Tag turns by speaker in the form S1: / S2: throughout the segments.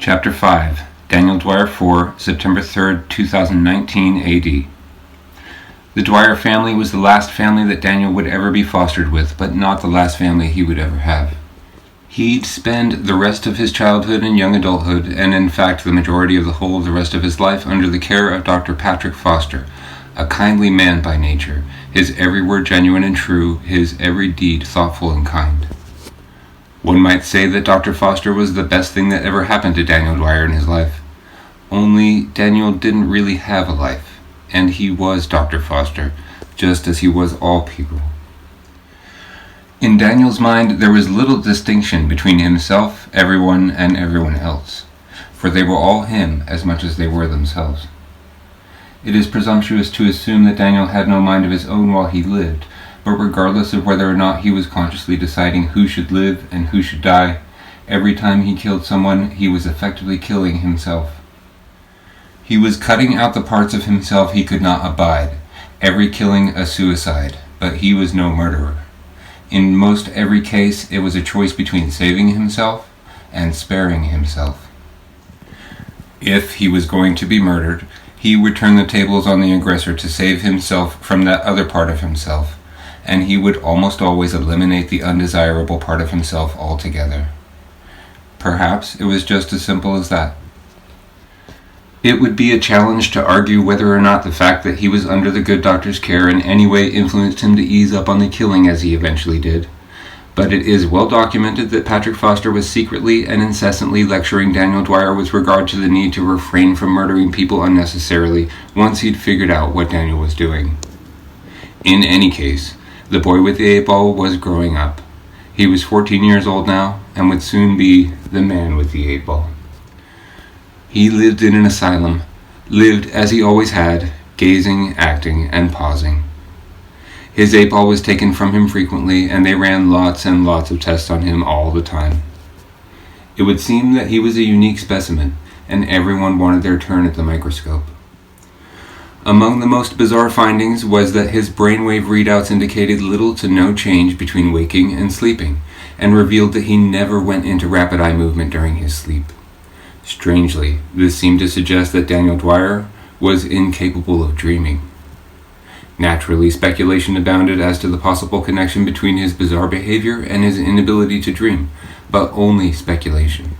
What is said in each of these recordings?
S1: Chapter 5, Daniel Dwyer 4, September 3, 2019 AD. The Dwyer family was the last family that Daniel would ever be fostered with, but not the last family he would ever have. He'd spend the rest of his childhood and young adulthood, and in fact the majority of the whole of the rest of his life, under the care of Dr. Patrick Foster, a kindly man by nature, his every word genuine and true, his every deed thoughtful and kind. One might say that Dr. Foster was the best thing that ever happened to Daniel Dwyer in his life. Only Daniel didn't really have a life, and he was Dr. Foster, just as he was all people. In Daniel's mind, there was little distinction between himself, everyone, and everyone else, for they were all him as much as they were themselves. It is presumptuous to assume that Daniel had no mind of his own while he lived, but regardless of whether or not he was consciously deciding who should live and who should die, every time he killed someone, he was effectively killing himself. He was cutting out the parts of himself he could not abide, every killing a suicide, but he was no murderer. In most every case, it was a choice between saving himself and sparing himself. If he was going to be murdered, he would turn the tables on the aggressor to save himself from that other part of himself, and he would almost always eliminate the undesirable part of himself altogether. Perhaps it was just as simple as that. It would be a challenge to argue whether or not the fact that he was under the good doctor's care in any way influenced him to ease up on the killing as he eventually did, but it is well documented that Patrick Foster was secretly and incessantly lecturing Daniel Dwyer with regard to the need to refrain from murdering people unnecessarily once he'd figured out what Daniel was doing. In any case, the boy with the 8-ball was growing up. He was 14 years old now, and would soon be the man with the 8-ball. He lived in an asylum, lived as he always had, gazing, acting, and pausing. His 8-ball was taken from him frequently, and they ran lots and lots of tests on him all the time. It would seem that he was a unique specimen, and everyone wanted their turn at the microscope. Among the most bizarre findings was that his brainwave readouts indicated little to no change between waking and sleeping, and revealed that he never went into rapid eye movement during his sleep. Strangely, this seemed to suggest that Daniel Dwyer was incapable of dreaming. Naturally, speculation abounded as to the possible connection between his bizarre behavior and his inability to dream, but only speculation.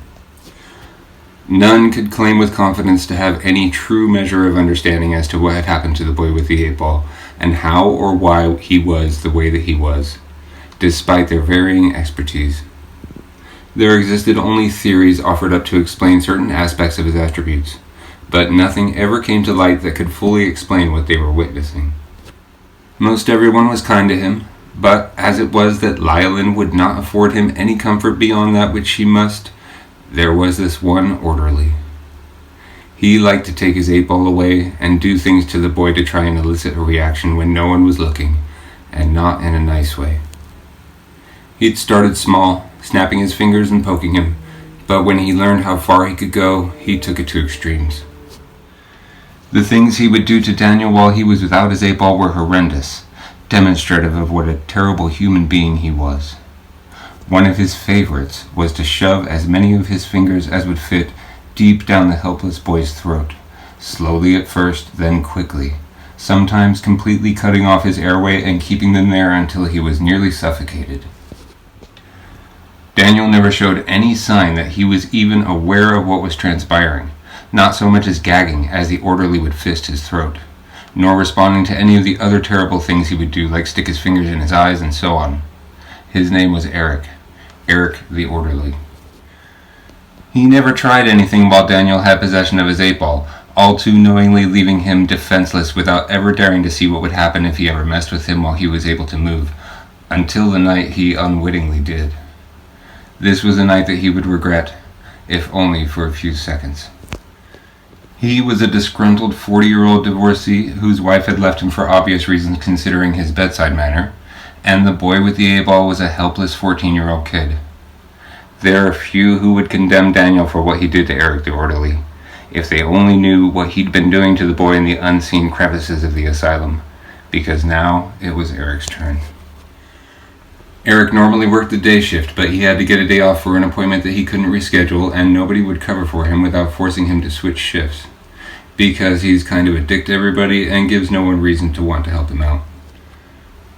S1: None could claim with confidence to have any true measure of understanding as to what had happened to the boy with the 8-ball, and how or why he was the way that he was, despite their varying expertise. There existed only theories offered up to explain certain aspects of his attributes, but nothing ever came to light that could fully explain what they were witnessing. Most everyone was kind to him, but as it was that Lyle would not afford him any comfort beyond that which she must, there was this one orderly. He liked to take his 8-ball away and do things to the boy to try and elicit a reaction when no one was looking, and not in a nice way. He'd started small, snapping his fingers and poking him, but when he learned how far he could go, he took it to extremes. The things he would do to Daniel while he was without his 8-ball were horrendous, demonstrative of what a terrible human being he was. One of his favorites was to shove as many of his fingers as would fit deep down the helpless boy's throat, slowly at first, then quickly, sometimes completely cutting off his airway and keeping them there until he was nearly suffocated. Daniel never showed any sign that he was even aware of what was transpiring, not so much as gagging as the orderly would fist his throat, nor responding to any of the other terrible things he would do, like stick his fingers in his eyes and so on. His name was Eric the orderly. He never tried anything while Daniel had possession of his 8-ball, all too knowingly leaving him defenseless without ever daring to see what would happen if he ever messed with him while he was able to move, until the night he unwittingly did. This was a night that he would regret, if only for a few seconds. He was a disgruntled 40-year-old divorcee whose wife had left him for obvious reasons considering his bedside manner, and the boy with the 8-ball was a helpless 14-year-old kid. There are few who would condemn Daniel for what he did to Eric the orderly, if they only knew what he'd been doing to the boy in the unseen crevices of the asylum, because now it was Eric's turn. Eric normally worked the day shift, but he had to get a day off for an appointment that he couldn't reschedule, and nobody would cover for him without forcing him to switch shifts, because he's kind of a dick to everybody and gives no one reason to want to help him out.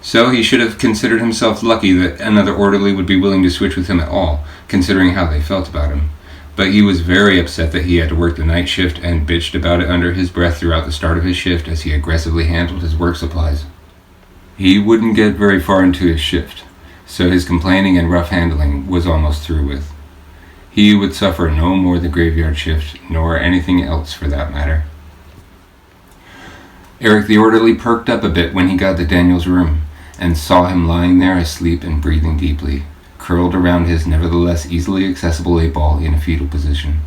S1: So he should have considered himself lucky that another orderly would be willing to switch with him at all, considering how they felt about him. But he was very upset that he had to work the night shift and bitched about it under his breath throughout the start of his shift as he aggressively handled his work supplies. He wouldn't get very far into his shift, so his complaining and rough handling was almost through with. He would suffer no more the graveyard shift, nor anything else for that matter. Eric the orderly perked up a bit when he got to Daniel's room, and saw him lying there asleep and breathing deeply, curled around his nevertheless easily accessible 8-ball in a fetal position.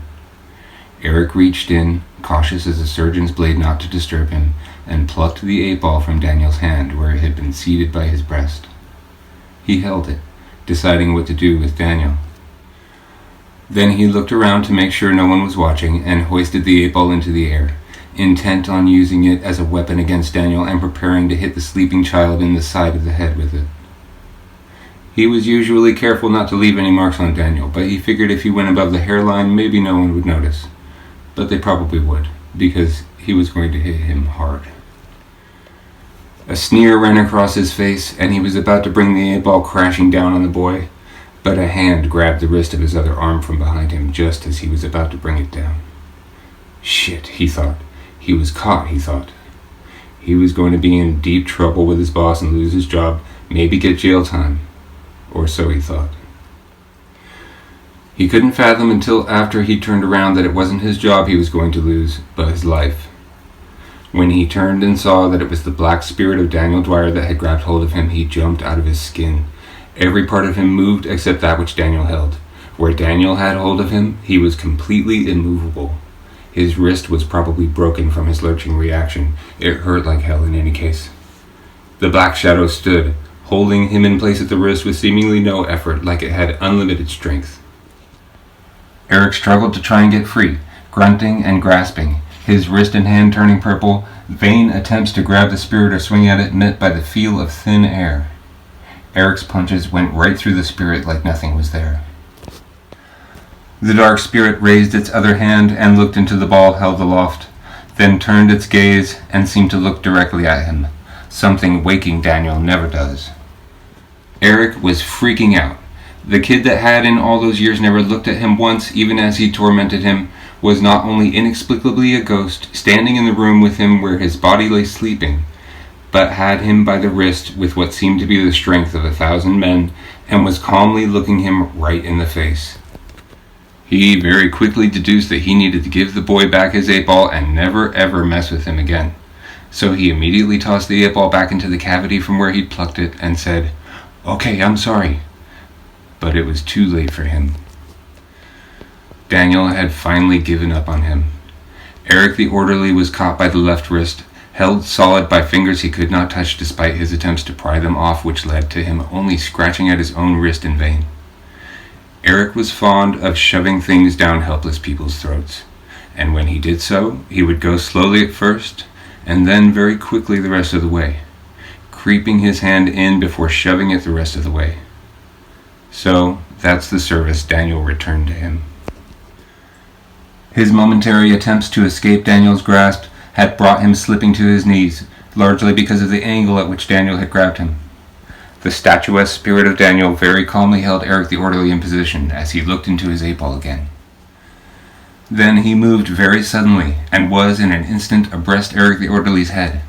S1: Eric reached in, cautious as a surgeon's blade not to disturb him, and plucked the 8-ball from Daniel's hand where it had been seated by his breast. He held it, deciding what to do with Daniel. Then he looked around to make sure no one was watching and hoisted the 8-ball into the air, intent on using it as a weapon against Daniel and preparing to hit the sleeping child in the side of the head with it. He was usually careful not to leave any marks on Daniel, but he figured if he went above the hairline, maybe no one would notice. But they probably would, because he was going to hit him hard. A sneer ran across his face, and he was about to bring the 8-ball crashing down on the boy, but a hand grabbed the wrist of his other arm from behind him just as he was about to bring it down. Shit, he thought. He was caught, he thought. He was going to be in deep trouble with his boss and lose his job, maybe get jail time. Or so he thought. He couldn't fathom until after he turned around that it wasn't his job he was going to lose, but his life. When he turned and saw that it was the black spirit of Daniel Dwyer that had grabbed hold of him, he jumped out of his skin. Every part of him moved except that which Daniel held. Where Daniel had hold of him, he was completely immovable. His wrist was probably broken from his lurching reaction. It hurt like hell in any case. The black shadow stood, holding him in place at the wrist with seemingly no effort, like it had unlimited strength. Eric struggled to try and get free, grunting and grasping, his wrist and hand turning purple, vain attempts to grab the spirit or swing at it met by the feel of thin air. Eric's punches went right through the spirit like nothing was there. The dark spirit raised its other hand and looked into the ball held aloft, then turned its gaze and seemed to look directly at him, something waking Daniel never does. Eric was freaking out. The kid that had in all those years never looked at him once, even as he tormented him, was not only inexplicably a ghost standing in the room with him where his body lay sleeping, but had him by the wrist with what seemed to be the strength of 1,000 men, and was calmly looking him right in the face. He very quickly deduced that he needed to give the boy back his 8-ball and never ever mess with him again. So he immediately tossed the 8-ball back into the cavity from where he'd plucked it and said, "Okay, I'm sorry." But it was too late for him. Daniel had finally given up on him. Eric the orderly was caught by the left wrist, held solid by fingers he could not touch despite his attempts to pry them off, which led to him only scratching at his own wrist in vain. Eric was fond of shoving things down helpless people's throats, and when he did so, he would go slowly at first, and then very quickly the rest of the way, creeping his hand in before shoving it the rest of the way. So, that's the service Daniel returned to him. His momentary attempts to escape Daniel's grasp had brought him slipping to his knees, largely because of the angle at which Daniel had grabbed him. The statuesque spirit of Daniel very calmly held Eric the orderly in position as he looked into his 8-ball again. Then he moved very suddenly, and was in an instant abreast Eric the orderly's head.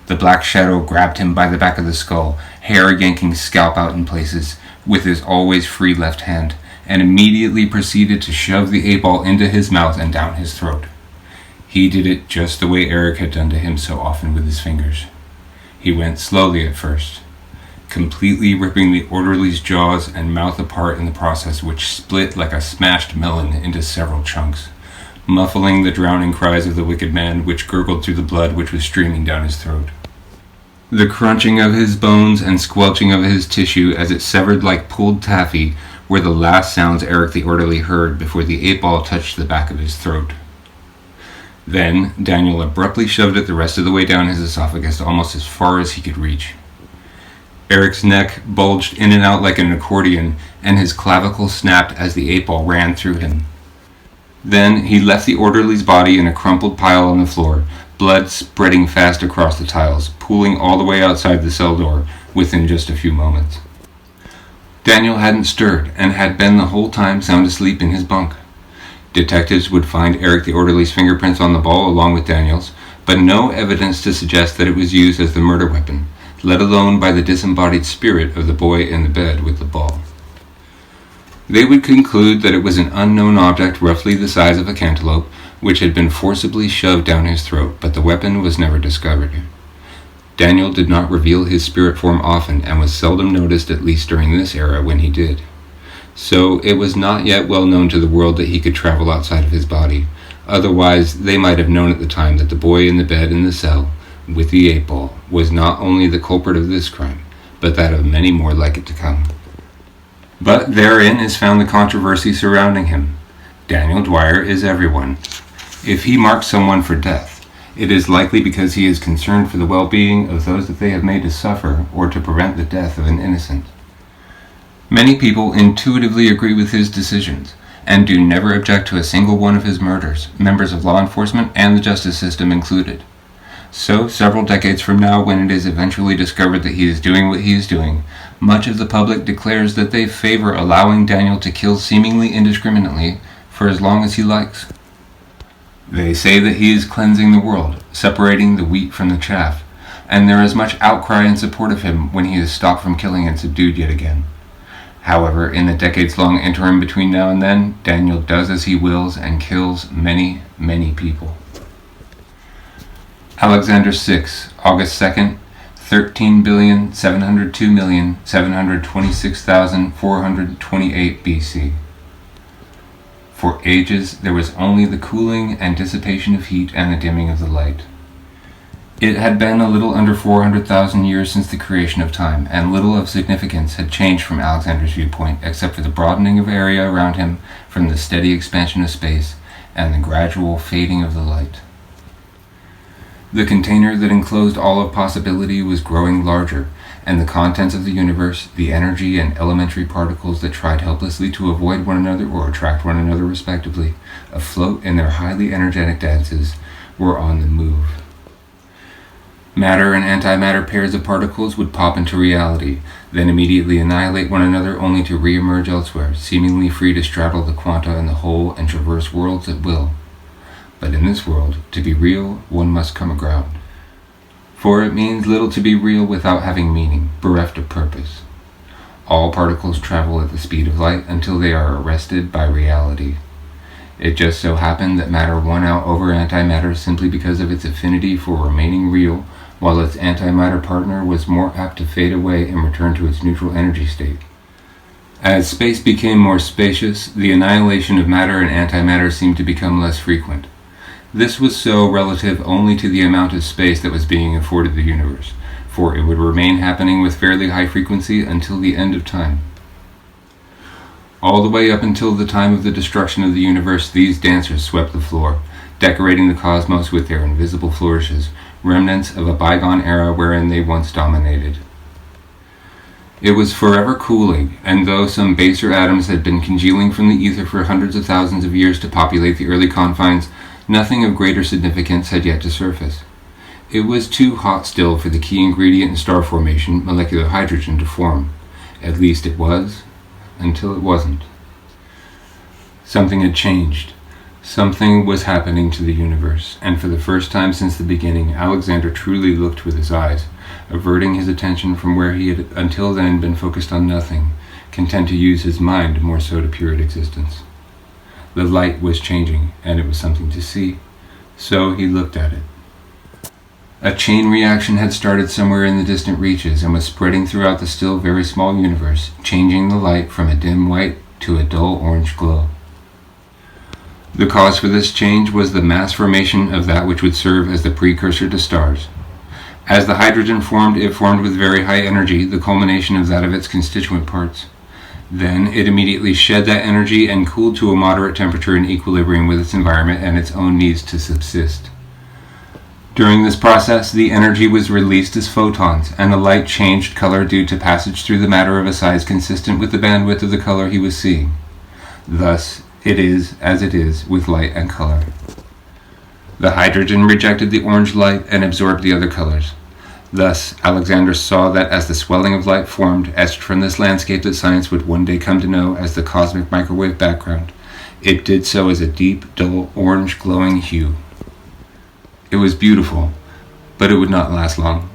S1: The black shadow grabbed him by the back of the skull, hair yanking scalp out in places, with his always free left hand, and immediately proceeded to shove the 8-ball into his mouth and down his throat. He did it just the way Eric had done to him so often with his fingers. He went slowly at first, completely ripping the orderly's jaws and mouth apart in the process, which split like a smashed melon into several chunks, muffling the drowning cries of the wicked man, which gurgled through the blood which was streaming down his throat. The crunching of his bones and squelching of his tissue as it severed like pulled taffy were the last sounds Eric the orderly heard before the 8-ball touched the back of his throat. Then Daniel abruptly shoved it the rest of the way down his esophagus, almost as far as he could reach. Eric's neck bulged in and out like an accordion, and his clavicle snapped as the 8-ball ran through him. Then he left the orderly's body in a crumpled pile on the floor, blood spreading fast across the tiles, pooling all the way outside the cell door within just a few moments. Daniel hadn't stirred, and had been the whole time sound asleep in his bunk. Detectives would find Eric the orderly's fingerprints on the ball along with Daniel's, but no evidence to suggest that it was used as the murder weapon, let alone by the disembodied spirit of the boy in the bed with the ball. They would conclude that it was an unknown object roughly the size of a cantaloupe, which had been forcibly shoved down his throat, but the weapon was never discovered. Daniel did not reveal his spirit form often, and was seldom noticed, at least during this era, when he did. So it was not yet well known to the world that he could travel outside of his body. Otherwise, they might have known at the time that the boy in the bed in the cell, with the 8-ball, was not only the culprit of this crime, but that of many more like it to come. But therein is found the controversy surrounding him. Daniel Dwyer is everyone. If he marks someone for death, it is likely because he is concerned for the well-being of those that they have made to suffer, or to prevent the death of an innocent. Many people intuitively agree with his decisions, and do never object to a single one of his murders, members of law enforcement and the justice system included. So, several decades from now, when it is eventually discovered that he is doing what he is doing, much of the public declares that they favor allowing Daniel to kill seemingly indiscriminately for as long as he likes. They say that he is cleansing the world, separating the wheat from the chaff, and there is much outcry in support of him when he is stopped from killing and subdued yet again. However, in the decades-long interim between now and then, Daniel does as he wills and kills many, many people. Alexander 6, August 2nd, 13,702,726,428 BC. For ages there was only the cooling and dissipation of heat and the dimming of the light. It had been a little under 400,000 years since the creation of time, and little of significance had changed from Alexander's viewpoint, except for the broadening of area around him from the steady expansion of space and the gradual fading of the light. The container that enclosed all of possibility was growing larger, and the contents of the universe, the energy and elementary particles that tried helplessly to avoid one another or attract one another respectively, afloat in their highly energetic dances, were on the move. Matter and antimatter pairs of particles would pop into reality, then immediately annihilate one another only to re-emerge elsewhere, seemingly free to straddle the quanta and the whole and traverse worlds at will. But in this world, to be real, one must come aground. For it means little to be real without having meaning, bereft of purpose. All particles travel at the speed of light until they are arrested by reality. It just so happened that matter won out over antimatter simply because of its affinity for remaining real, while its antimatter partner was more apt to fade away and return to its neutral energy state. As space became more spacious, the annihilation of matter and antimatter seemed to become less frequent. This was so relative only to the amount of space that was being afforded the universe, for it would remain happening with fairly high frequency until the end of time. All the way up until the time of the destruction of the universe, these dancers swept the floor, decorating the cosmos with their invisible flourishes, remnants of a bygone era wherein they once dominated. It was forever cooling, and though some baser atoms had been congealing from the ether for hundreds of thousands of years to populate the early confines, nothing of greater significance had yet to surface. It was too hot still for the key ingredient in star formation, molecular hydrogen, to form. At least it was, until it wasn't. Something had changed. Something was happening to the universe, and for the first time since the beginning, Alexander truly looked with his eyes, averting his attention from where he had until then been focused on nothing, content to use his mind more so to pure existence. The light was changing, and it was something to see, so he looked at it. A chain reaction had started somewhere in the distant reaches and was spreading throughout the still very small universe, changing the light from a dim white to a dull orange glow. The cause for this change was the mass formation of that which would serve as the precursor to stars. As the hydrogen formed, it formed with very high energy, the culmination of that of its constituent parts. Then it immediately shed that energy and cooled to a moderate temperature in equilibrium with its environment and its own needs to subsist. During this process, the energy was released as photons, and the light changed color due to passage through the matter of a size consistent with the bandwidth of the color he was seeing. Thus, it is as it is with light and color. The hydrogen rejected the orange light and absorbed the other colors. Thus, Alexander saw that as the swelling of light formed, etched from this landscape that science would one day come to know as the cosmic microwave background, it did so as a deep, dull, orange glowing hue. It was beautiful, but it would not last long.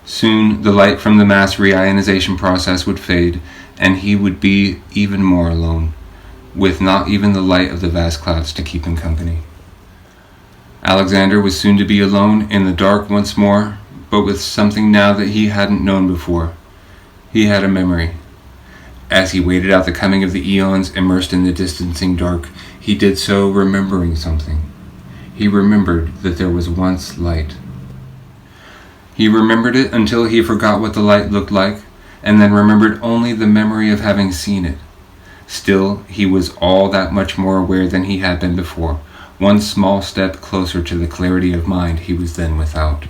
S1: Soon, the light from the mass reionization process would fade, and he would be even more alone, with not even the light of the vast clouds to keep him company. Alexander was soon to be alone in the dark once more, but with something now that he hadn't known before. He had a memory. As he waited out the coming of the eons immersed in the distancing dark, he did so remembering something. He remembered that there was once light. He remembered it until he forgot what the light looked like, and then remembered only the memory of having seen it. Still, he was all that much more aware than he had been before, one small step closer to the clarity of mind he was then without.